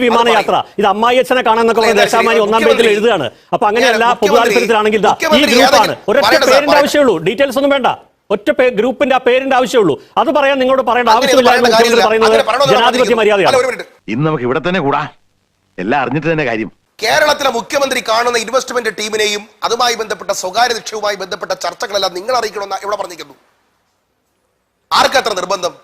വിമാനയാത്ര ഇത് അമ്മായിയച്ഛനെ കാണാന്നൊക്കെ പറഞ്ഞ ദേശാഭിമാനി 1-ാം പേജിൽ എഴുതുകയാണ്. അപ്പൊ അങ്ങനെയല്ല, പൊതു താല്പര്യത്തിലാണെങ്കിൽ ഈ ഗ്രൂപ്പാണ്. ഒരൊറ്റ പേരിന്റെ ആവശ്യമുള്ളൂ, ഡീറ്റെയിൽസ് ഒന്നും വേണ്ട. ഒറ്റ ഗ്രൂപ്പിന്റെ ആ പേരിന്റെ ആവശ്യമുള്ളൂ. അത് പറയാൻ നിങ്ങളോട് പറയേണ്ട ആവശ്യമില്ല എന്ന് മുഖ്യമന്ത്രി പറയുന്നത് ജനാധിപത്യ മര്യാദയാണ്. ഇന്ന് നമുക്ക് ഇവിടെ തന്നെ കൂടാ, എല്ലാം അറിഞ്ഞിട്ട് തന്നെ കാര്യം. കേരളത്തിലെ മുഖ്യമന്ത്രി കാണുന്ന ഇൻവെസ്റ്റ്മെന്റ് ടീമിനെയും അതുമായി ബന്ധപ്പെട്ട സ്വകാര്യ നിക്ഷേപവുമായി ബന്ധപ്പെട്ട ചർച്ചകളെല്ലാം നിങ്ങൾ അറിയിക്കണമെന്ന് ഇവിടെ പറഞ്ഞിരിക്കുന്നു. ആർക്കത്ര നിർബന്ധം?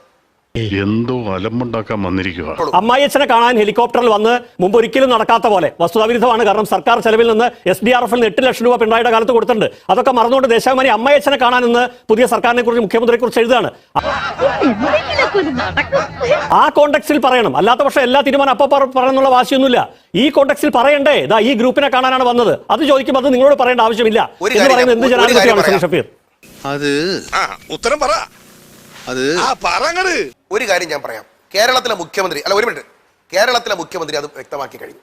എന്തോ അലമ്പുണ്ടാക്കാൻ വന്നിരിക്കുക. അമ്മായിയച്ഛനെ കാണാൻ ഹെലികോപ്റ്ററിൽ വന്ന് മുമ്പ് ഒരിക്കലും നടക്കാത്ത പോലെ വസ്തുതാവിരുദ്ധമാണ്. കാരണം സർക്കാർ ചെലവിൽ നിന്ന് SDRF-ൽ 8 ലക്ഷം രൂപ പിണറായിയുടെ കാലത്ത് കൊടുത്തിട്ടുണ്ട്. അതൊക്കെ മറന്നുകൊണ്ട് ദേശാഭിമാനി അമ്മായിയച്ഛനെ കാണാൻ ഇന്ന് പുതിയ സർക്കാരിനെ കുറിച്ച് മുഖ്യമന്ത്രിയെ കുറിച്ച് എഴുതുകയാണ്. ആ കോണ്ടെക്സ്റ്റിൽ പറയണം, അല്ലാത്ത പക്ഷേ എല്ലാ തീരുമാനം അപ്പോൾ പറയാനുള്ള വാശിയൊന്നുമില്ല. ഈ കോണ്ടെക്സ്റ്റിൽ പറയണ്ടേ, ഇതാ ഈ ഗ്രൂപ്പിനെ കാണാനാണ് വന്നത്, അത് ചോദിക്കുമ്പോൾ അത് നിങ്ങളോട് പറയേണ്ട ആവശ്യമില്ല എന്ന് പറയുന്നത് എന്ത് ജനാധിപത്യമാണ് ശ്രീ ഷഫീർ? അത് ഉത്തരം പറ. ഒരു കാര്യം ഞാൻ പറയാം. കേരളത്തിലെ മുഖ്യമന്ത്രി ഒരു മിനിറ്റ്, കേരളത്തിലെ മുഖ്യമന്ത്രി അത് വ്യക്തമാക്കി കഴിഞ്ഞു.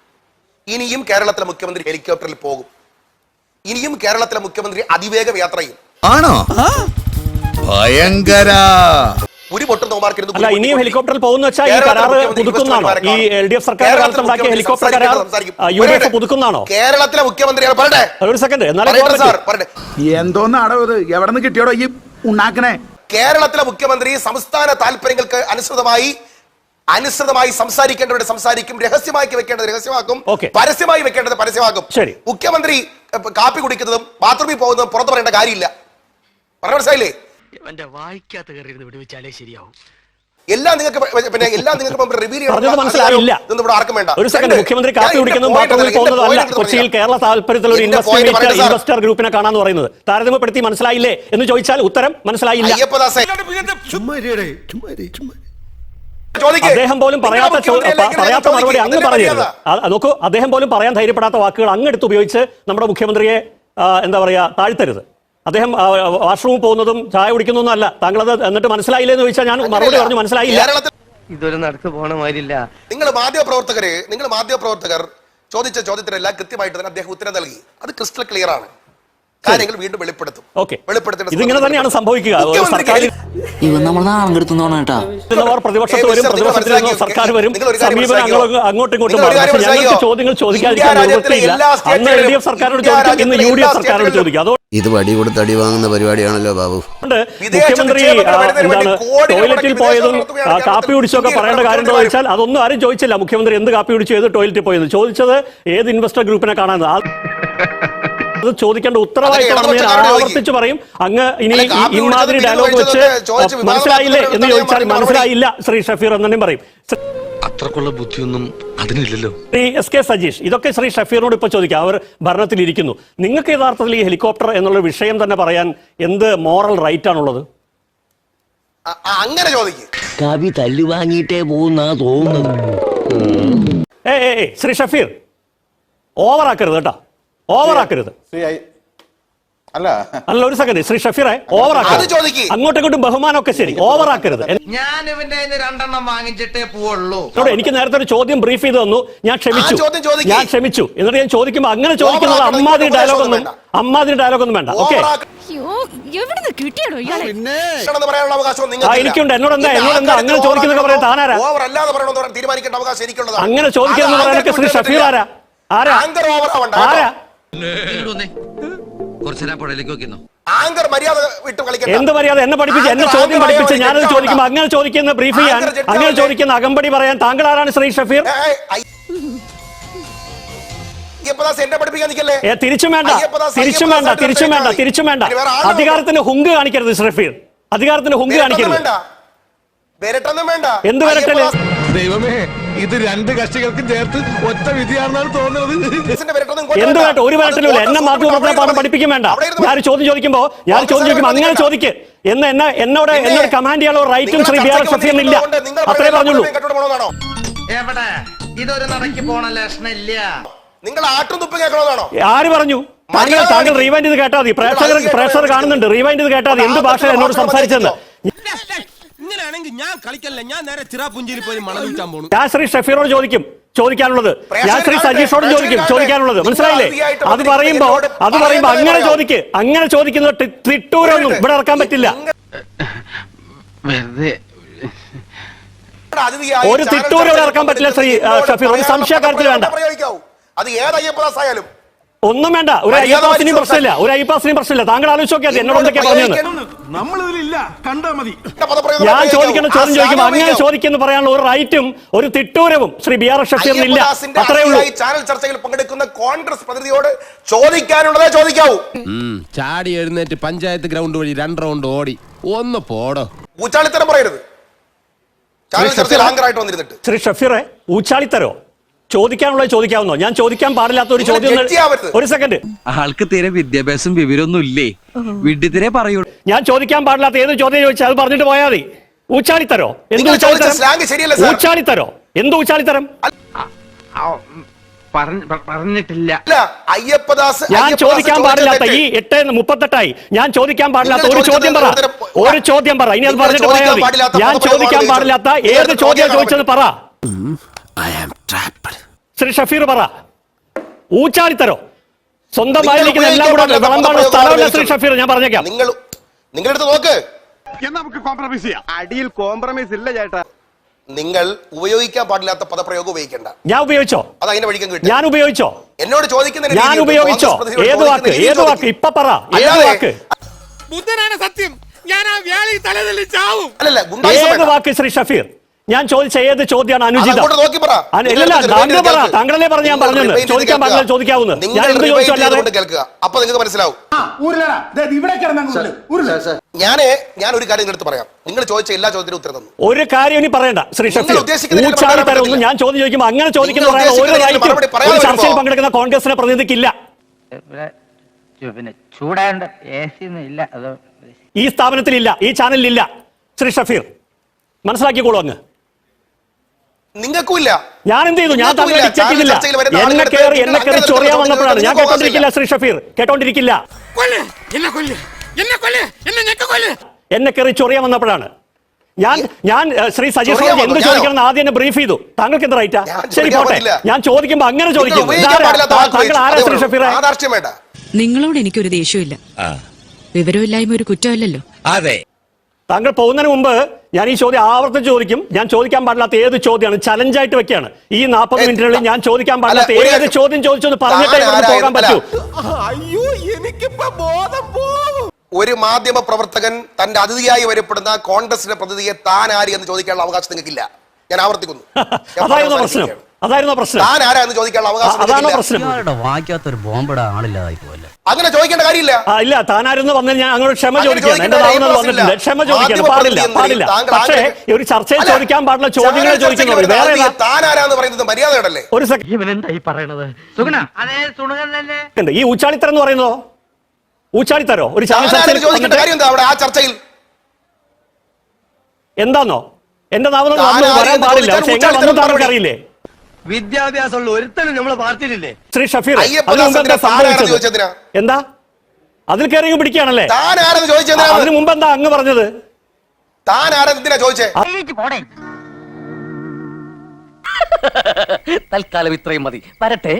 ഇനിയും കേരളത്തിലെ മുഖ്യമന്ത്രി ഹെലികോപ്റ്ററിൽ പോകും. ഇനിയും കേരളത്തിലെ മുഖ്യമന്ത്രി അതിവേഗം യാത്ര ചെയ്യും. ആണോ? ഭയങ്കര. ഒരു പൊട്ടും അല്ല, ഇനിയും ഹെലികോപ്റ്ററിൽ പോകുന്ന വെച്ചാൽ ഈ കരാറ് പുതുക്കുന്നതാണോ? ഈ LDF സർക്കാർ കാലത്തുണ്ടാക്കിയ ഹെലികോപ്റ്റർ കരാർ UDF പുതുക്കുന്നതാണോ? കേരളത്തിലെ മുഖ്യമന്ത്രി ഒരു സെക്കൻഡ്, എന്തോന്നാടോ ഇത്? എവിടെ നിന്ന് കിട്ടിയോടോ ഈ ഉണ്ടാക്കണേ? കേരളത്തിലെ മുഖ്യമന്ത്രി സംസ്ഥാന താല്പര്യങ്ങൾക്ക് അനുസൃതമായി സംസാരിക്കേണ്ടവരുടെ സംസാരിക്കും, രഹസ്യമാക്കി വെക്കേണ്ടത് രഹസ്യമാക്കും, പരസ്യമായി വെക്കേണ്ടത് പരസ്യമാക്കും. മുഖ്യമന്ത്രി കാപ്പി കുടിക്കുന്നതും ബാത്റൂമിൽ പോകുന്നതും പുറത്തു പറയേണ്ട കാര്യമില്ല. പറഞ്ഞ മനസ്സിലായില്ലേ? എല്ലാം നിങ്ങൾക്ക് മനസ്സിലായില്ല. ഒരു സെക്കൻഡ്, മുഖ്യമന്ത്രി കാപ്പി കുടിക്കുന്നതും ബാത്റൂമിൽ പോകുന്നതല്ല കൊച്ചിയിൽ കേരള താല്പര്യത്തിൽ ഒരു ഇൻവെസ്റ്റർ ഗ്രൂപ്പിനെ കാണാന്ന് പറയുന്നത്. താരതമ്യപ്പെടുത്തി മനസ്സിലായില്ലേ എന്ന് ചോദിച്ചാൽ ഉത്തരം മനസ്സിലായില്ല. അദ്ദേഹം പോലും പറയാത്ത മറുപടി അങ്ങ് പറയരുത്. നോക്കൂ, അദ്ദേഹം പോലും പറയാൻ ധൈര്യപ്പെടാത്ത വാക്കുകൾ അങ്ങെടുത്ത് ഉപയോഗിച്ച് നമ്മുടെ മുഖ്യമന്ത്രിയെ എന്താ പറയാ താഴ്ത്തരുത്. അദ്ദേഹം വാഷ്റൂമിൽ പോകുന്നതും ചായ കുടിക്കുന്നൊന്നും അല്ല. താങ്കളത് എന്നിട്ട് മനസ്സിലായില്ലേ എന്ന് ചോദിച്ചാൽ ഞാൻ മറുപടി പറഞ്ഞു മനസ്സിലായില്ല. ഇതൊരു നടക്ക് പോണ മാതിരില്ല. നിങ്ങൾ മാധ്യമപ്രവർത്തകർ ചോദിച്ച ചോദ്യത്തിനെല്ലാം കൃത്യമായിട്ട് തന്നെ അദ്ദേഹം ഉത്തരം നൽകി. അത് ക്രിസ്റ്റൽ ക്ലിയർ ആണ്. കാര്യങ്ങൾ വീണ്ടും വെളിപ്പെടുത്തും. ഇതിങ്ങനെ തന്നെയാണ് സംഭവിക്കുക. പ്രതിപക്ഷത്ത് വരും, പ്രതിപക്ഷത്തിൽ സർക്കാർ വരും, സമീപനം അങ്ങോട്ടും ഇങ്ങോട്ടും മാറും. ഞങ്ങൾക്ക് ചോദ്യങ്ങൾ ചോദിക്കാതിരിക്കാൻ നിവൃത്തിയില്ല. അന്ന് LDF സർക്കാരോട് ചോദിക്കും, ഇന്ന് UDF സർക്കാരോട് ചോദിക്കും. അതോ ഇത് വടി കൊടുത്ത് അടി വാങ്ങുന്ന പരിപാടിയാണല്ലോ ബാബു. മുഖ്യമന്ത്രി എന്താണ് ടോയ്ലറ്റിൽ പോയതും കാപ്പി കുടിച്ചൊക്കെ പറയേണ്ട കാര്യം എന്ന് ചോദിച്ചാൽ അതൊന്നും ആരും ചോദിച്ചില്ല. മുഖ്യമന്ത്രി എന്ത് കാപ്പി കുടിച്ചു, ഏത് ടോയ്ലറ്റിൽ പോയത് ചോദിച്ചത് ഏത് ഇൻവെസ്റ്റർ ഗ്രൂപ്പിനെ കാണാൻ. അത് ചോദിക്കേണ്ട ഉത്തരവാദിത്തമാണെന്ന് ഞാൻ ആവർത്തിച്ച് പറയും. അങ്ങ് ഇനി ഇമാതിരി ഡയലോഗ് വെച്ച് മനസ്സിലായില്ലേ എന്ന് ചോദിച്ചാൽ മനസ്സിലായില്ല ശ്രീ ഷഫീർ എന്നും പറയും. അത്രക്കുള്ള ബുദ്ധിയൊന്നും അതിനില്ലല്ലോ. ശ്രീ SK സജീഷ്, ഇതൊക്കെ ശ്രീ ഷഫീറിനോട് ഇപ്പൊ ചോദിക്കാം. അവർ ഭരണത്തിലിരിക്കുന്നു. നിങ്ങൾക്ക് യഥാർത്ഥത്തിൽ ഈ ഹെലികോപ്റ്റർ എന്നുള്ള വിഷയം തന്നെ പറയാൻ എന്ത് മോറൽ റൈറ്റ് ആണുള്ളത്? അങ്ങനെ ചോദിക്കും. കവി തല്ലു വാങ്ങിയിട്ടേ പോകുന്ന തോന്നുന്നത്. ശ്രീ ഷഫീർ, ഓവറാക്കരുത് കേട്ടോ, ഓവറാക്കരുത്. അല്ല, ഒരു സെക്കൻഡ് ശ്രീ ഷഫീറെ, ഓവറാക്കരുത്. അങ്ങോട്ടും ഇങ്ങോട്ടും ബഹുമാനമൊക്കെ ശരി, ഓവറാക്കരുത്. ഞാൻ ഇവന്റെ 2 വാങ്ങിച്ചിട്ടേ പോവുള്ളൂ. എനിക്ക് നേരത്തെ ഒരു ചോദ്യം ബ്രീഫ് ചെയ്ത് തന്നു, ഞാൻ ക്ഷമിച്ചു. എന്നിട്ട് ഞാൻ ചോദിക്കുമ്പോ അങ്ങനെ ചോദിക്കുന്നത് അമ്മാതിരി ഡയലോഗ് ഒന്നും വേണ്ട. ഓക്കെ, എനിക്കുണ്ട്. എന്നോട് എന്താ അങ്ങനെ ചോദിക്കുന്നൊക്കെ പറയാൻ താനാരാ? അങ്ങനെ ചോദിക്കുന്ന പറയാനൊക്കെ ശ്രീ ഷഫീർ ആരാ? എന്ത് മര്യാദ? എന്നെ പഠിപ്പിച്ച്, എന്നെ ചോദ്യം പഠിപ്പിച്ച് ഞാനത് ചോദിക്കുമ്പോ അങ്ങനെ ചോദിക്കുന്ന ബ്രീഫ് ചെയ്യാൻ, അങ്ങനെ ചോദിക്കുന്ന അകമ്പടി പറയാൻ താങ്കൾ ആരാണ് ശ്രീ ഷഫീർ? തിരിച്ചും വേണ്ട. അധികാരത്തിന് ഹുങ്ക് കാണിക്കരുത് ഷഫീർ, അധികാരത്തിന് ഹുങ്ക് കാണിക്കരുത്. എന്ത് വരട്ടല്? ദൈവമേ, ഇത് 2 കക്ഷികൾക്കും ചേർത്ത് ഒറ്റ വിധിയാണെന്നാണ് തോന്നുന്നത്. എന്ത് വേണ്ട? ഒരു വരട്ടിലും എന്നെ മാധ്യമപ്രവർത്തന പാഠം പഠിപ്പിക്കും വേണ്ട. ഞാൻ ചോദ്യം ചോദിക്കുമ്പോ അങ്ങനെ ചോദിക്ക് എന്ന് എന്നോട് കമാൻഡ് ചെയ്യാനുള്ള റൈറ്റും ശ്രീ BR ഷഫീറിന് ഇല്ല. അത്രേ പറഞ്ഞുള്ളൂ. ഇതൊരു നടക്ക് പോണ ലക്ഷണില്ല. ആര് പറഞ്ഞു? താങ്കൾ റീവൈൻഡ് ചെയ്ത് കേട്ടാ മതി. പ്രേക്ഷകർ കാണുന്നുണ്ട്, റീവൈൻഡ് ചെയ്ത് കേട്ടാ മതി എന്ത് ഭാഷ എന്നോട് സംസാരിച്ചെന്ന്. ഞാൻ ശ്രീ ഷഫീറോട് ചോദിക്കാനുള്ളത്, ഞാൻ ശ്രീ സജീഷോട് ചോദിക്കാനുള്ളത്. മനസ്സിലായില്ലേ? അത് പറയുമ്പോ അങ്ങനെ ചോദിക്കുന്നത് തിട്ടൂരൊന്നും ഇവിടെ ഇറക്കാൻ പറ്റില്ല. അതിഥിയായി ഒരു ചാനൽ തിട്ടൂരം ചർച്ചയിൽ ഇറക്കാൻ പറ്റില്ല ശ്രീ പങ്കെടുക്കുന്ന ഷഫീർ, ഒരു പറയാനുള്ള സംശയക്കാര്യത്തിൽ വേണ്ട. പ്രയോഗിക്കാവൂ. അത് ഏത് അയ്യപ്പദാസ് ആയാലും ഒന്നും വേണ്ട, ഒരു അയ്യപ്പാസിനെയും പ്രശ്നമില്ല, ഒരു അയ്യപ്പാസിനെയും പ്രശ്നമില്ല. താങ്കൾ ആലോചിച്ച് നോക്കിയാൽ എന്നോട് എന്തൊക്കെയാ പറഞ്ഞത്. നമ്മളിതിലില്ല കണ്ടാ മതി. ഞാൻ ചോദിക്കുന്ന ചോദ്യം ചോദിക്കുമ്പോൾ അങ്ങനെ ചോദിക്കുന്നു പറയാനുള്ള ഒരു റൈറ്റും ഒരു തിട്ടൂരവും ശ്രീ ബി ആർ ഷഫീറിന് ഇല്ല. അത്രേ ഉള്ളൂ. ചാനൽ ചർച്ചയിൽ പങ്കെടുക്കുന്ന കോൺഗ്രസ് പ്രതിനിധിയോട് ചോദിക്കാനുള്ളതേ ചോദിക്കാവൂ. ചാടി എഴുന്നേറ്റ് പഞ്ചായത്ത് ഗ്രൗണ്ട് വഴി 2 റൗണ്ട് ഓടി ഒന്ന് പോടോ. ഊച്ചാളിത്തരം പറയരുത്. ചാനൽ ചർച്ചയിൽ ആങ്കറായിട്ട് വന്നിരുന്നിട്ട് ശ്രീ ഷഫീറെ, ഊച്ചാളിത്തരോ? ചോദിക്കാനുള്ളത് ചോദിക്കാവുന്നോ? ഞാൻ ചോദിക്കാൻ പാടില്ലാത്ത ഒരു ചോദ്യം. ഒരു സെക്കൻഡ്, ആൾക്ക് തീരെ വിദ്യാഭ്യാസം വിവരമൊന്നും ഇല്ലേ? വിഡ്ഢിത്തിരെ പറയൂ. ഞാൻ ചോദിക്കാൻ പാടില്ലാത്ത ഏത് ചോദ്യം ചോദിച്ചാൽ അത് പറഞ്ഞിട്ട് പോയാൽ മതി. ഊച്ചാളിത്തരോ? എന്ത് നിങ്ങൾ ചോദിച്ച ഊച്ചാളിത്തരം? സ്ലാങ് ശരിയല്ല സാർ. ഊച്ചാളിത്തരോ? എന്ത് ഊച്ചാളിത്തരം? പറഞ്ഞിട്ടില്ല. അല്ല, അയ്യപ്പദാസ് ഞാൻ ചോദിക്കാൻ പാടില്ലാത്ത ഈ 8:38 ഞാൻ ചോദിക്കാൻ പാടില്ലാത്ത ഒരു ചോദ്യം പറ. ഒരു ചോദ്യം പറ. ഇനി അത് പറഞ്ഞിട്ട് പോയാൽ മതി. ഞാൻ ചോദിക്കാൻ പാടില്ലാത്ത ഏത് ചോദ്യം ചോദിച്ചത് പറ. ശ്രീ ഷഫീർ പറ. ഊച്ചാളിത്തരോ? സ്വന്തം വായിലിരിക്കുന്ന എല്ലാം കൂടെ വിളമ്പാനുള്ള സ്ഥലമല്ല ശ്രീ ഷഫീർ, ഞാൻ പറഞ്ഞേക്കാം. നിങ്ങളെടുത്ത് നോക്ക്. നമുക്ക് കോംപ്രമൈസ് ചെയ്യാം. അടിയിൽ കോംപ്രമൈസ് ഇല്ല ചേട്ടാ. നിങ്ങൾ ഉപയോഗിക്കാൻ പാടില്ലാത്ത പദപ്രയോഗം ഉപയോഗിക്കണ്ട. ഞാൻ ഉപയോഗിച്ചോ? അത് അതിന്റെ വഴിക്കും കിട്ടും. ഞാൻ ഉപയോഗിച്ചോ? എന്നോട് ചോദിക്കുന്ന ഞാൻ ഉപയോഗിച്ചോ? ഏത് വാക്ക്? ഏത് വാക്ക്? ഇപ്പൊ പറ. ഏത് വാക്ക്? ബുദ്ധനാണ് സത്യം. ഞാൻ ആ വ്യാളി തലതല്ലി ചാവും. ഏത് വാക്ക് ശ്രീ ഷഫീർ? ഞാൻ ചോദിച്ച ഏത് ചോദ്യമാണ് അനുചിതം? നോക്കി പറ. ഇല്ല, താങ്കൾ പറ. താങ്കളല്ലേ പറഞ്ഞ ഞാൻ പറഞ്ഞത് ചോദിക്കാൻ പാടില്ല ചോദിക്കാവുന്ന. ഞാൻ എന്ത് ചോദിച്ചു? അല്ലാതെ കേൾക്കുക, അപ്പൊ നിങ്ങൾക്ക് മനസ്സിലാവും. ഞാൻ ഒരു കാര്യം എടുത്ത് പറയാം. നിങ്ങൾ ചോദിച്ച എല്ലാ ചോദ്യത്തിനും ഉത്തരം തന്നു. ഒരു കാര്യം ഇനി പറയണ്ട ശ്രീ ഷഫീർ. ഊച്ചാളിത്തരമൊന്നും ഞാൻ ചോദ്യം ചോദിക്കുമ്പോൾ അങ്ങനെ ചോദിക്കുന്ന ഒരു റൈറ്റും ഒരു ചർച്ചയിൽ പങ്കെടുക്കുന്ന കോൺഗ്രസിനെ പ്രതിനിധിക്കില്ല. പിന്നെ ചൂടാണ്ട് ഇല്ല. അത് ഈ സ്ഥാപനത്തിലില്ല, ഈ ചാനലിലില്ല. ശ്രീ ഷഫീർ മനസ്സിലാക്കിക്കോളൂ. അങ്ങ് നിങ്ങൾക്കും ഇല്ല. ഞാൻ എന്ത് ചെയ്തു? ഞാൻ താങ്കളെ ടിക്കറ്റ് ചെയ്തില്ല. എന്നെ കയറി ചൊറിയാൻ വന്നപ്പോഴാണ്. ഞാൻ കേട്ടോണ്ടിരിക്കില്ല ശ്രീ ഷഫീർ, കേട്ടോണ്ടിരിക്കില്ല. എന്നെ കയറി ചൊറിയാൻ വന്നപ്പോഴാണ് ഞാൻ ശ്രീ സജീഷ് എന്ത് ചോദിക്കണം എന്ന് ആദ്യം എന്നെ ബ്രീഫ് ചെയ്തു. താങ്കൾക്ക് എന്ത് റൈറ്റാ? ശരി പോട്ടെ, ഞാൻ ചോദിക്കുമ്പോ അങ്ങനെ ചോദിക്കും. താങ്കൾ ആരാ ശ്രീ ഷഫീറെ? നിങ്ങളോട് എനിക്കൊരു ദേഷ്യമില്ല. വിവരമില്ലായ്മ ഒരു കുറ്റമല്ലല്ലോ. അതെ. താങ്കൾ പോകുന്നതിന് മുമ്പ് ഞാൻ ഈ ചോദ്യം ആവർത്തിച്ച് ചോദിക്കും. ഞാൻ ചോദിക്കാൻ പാടില്ലാത്ത ഏത് ചോദ്യമാണ് ചലഞ്ചായിട്ട് വെക്കുകയാണ്. ഈ 40 മിനിറ്റിനുള്ളിൽ ഞാൻ ചോദിക്കാൻ പാടില്ലാത്ത ഏത് ചോദ്യം ചോദിച്ചൊന്ന് പറഞ്ഞിട്ടേ പോകാൻ പറ്റൂ. അയ്യോ എനിക്കിപ്പോ ബോധം പോകും. ഒരു മാധ്യമ പ്രവർത്തകൻ തന്റെ അതിഥിയായി വരപ്പെടുന്ന കോൺഗ്രസിന്റെ പ്രതിനിധിയെ താൻ ആര് എന്ന് ചോദിക്കാനുള്ള അവകാശം നിങ്ങൾക്കില്ല. ഞാൻ ആവർത്തിക്കുന്നു. അതായിരുന്നു പ്രശ്നം. താൻ ആരാ എന്ന് ചോദിക്കാനുള്ള അവകാശം വായിക്കാത്തൊരു ബോംബിടാ ആളില്ലാതായി പോയല്ലേ. അങ്ങനെ ചോദിക്കേണ്ട കാര്യമില്ല. ഇല്ല, താനാരെന്ന് വന്നാൽ ഞാൻ അങ്ങോട്ട് ക്ഷമ ചോദിക്കുകയാണ്. എന്റെ നാവുന്നത് വന്നിട്ടില്ല. ക്ഷമ ചോദിക്കാൻ പാടില്ല. പക്ഷേ ഒരു ചർച്ചയിൽ ചോദിക്കാൻ പാടില്ല ചോദ്യങ്ങൾ ചോദിക്കുന്നത് വേറെ. താൻ ആരാന്ന് പറയുന്നത് മര്യാദയോടല്ലേ? ഒരു സെക്കൻഡ്, ഈ ഊച്ചാളിത്തരം എന്ന് പറയുന്നതോ? ഊച്ചാളിത്തരോ? ഒരു ചാനൽ ചോദിക്കേണ്ട കാര്യം എന്താ അവിടെ ആ ചർച്ചയിൽ? എന്താന്നോ? എന്റെ നാവുന്നത് വരാൻ പാടില്ല. പക്ഷെ എങ്ങനെ വന്നു താങ്കൾക്ക് അറിയില്ലേ? വിദ്യാഭ്യാസമുള്ള ഒരുത്തനും നമ്മളെ പാർട്ടിയിലില്ലേ? ശ്രീ ഷഫീർ, എന്താ അതിൽ കയറി പിടിക്കുകയാണല്ലേ? അതിന് മുമ്പ് എന്താ അങ്ങ് പറഞ്ഞത്? താൻ ആരെന്തിനാ ചോദിച്ചേ? തൽക്കാലം ഇത്രയും മതി. വരട്ടെ.